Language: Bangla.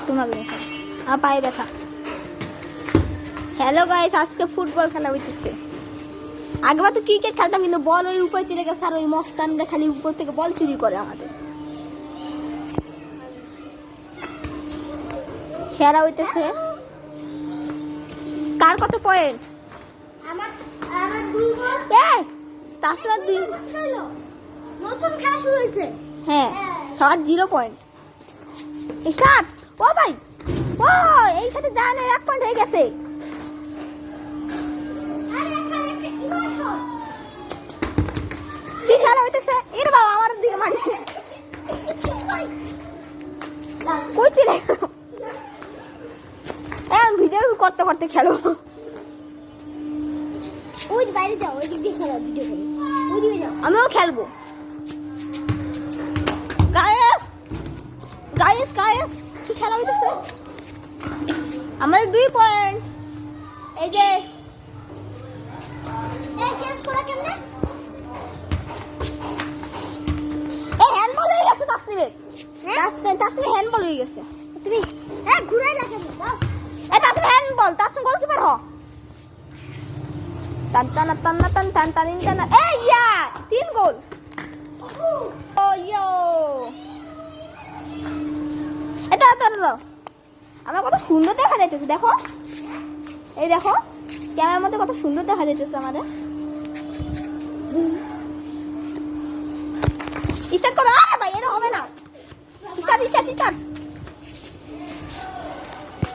তোমাকে দেখা পায়ে ব্যথা। হ্যালো গাইস, আজকে ফুটবল খেলা হইতেছে। আগেবার তো ক্রিকেট খেলতাম, কিন্তু বল ওই উপরে চলে গেছে, আর ওই মস্তানরা খালি উপর থেকে বল চুরি করে আমাদের। খেলা হইতেছে। কার কত পয়েন্ট? আমার 2 গোল। তাসমার 2 হলো। নতুন খেলা শুরু হয়েছে। হ্যাঁ, সবার 0 পয়েন্ট। স্টার্ট। ও ভাই, ও এই সাথে জানে 1 পয়েন্ট হয়ে গেছে। আরে এখানে একটা কি শট। কি খেলা হইতেছে? এর বাবা আমার দিকে মারিস। কই চলে গেল? ভিডিও করতে করতে খেলো। ওই বাইরে যাও, ওই দিক দিয়ে খেলো, ভিডিও করো। ওই দিকে যাও। আমিও খেলবো। গাইস গাইস গাইস, কি খেলা হইতেছে? আমাদের 2 পয়েন্ট। এই যে এই চেঞ্জ করা কেমনে? এই হ্যান্ডবল হয়ে গেছে তাসনিমের। তাসনিমের হ্যান্ডবল হয়ে গেছে। তুমি ঘুরাই লাগেন দাও। এই তাসনিম হ্যান্ডবল, তাসনিম গোলকিপার হ। টান টান টান টান টান টান টান। এই ইয়া 3 গোল। ও ইয়ো, এটা দাও। আমার কত সুন্দর দেখা যাইতেছে, দেখো। এই দেখো, ক্যামেরার মধ্যে কত সুন্দর দেখা যাইতেছে আমাদের। স্টার্ট করো। আরে ভাই, এটা হবে না। Start start start.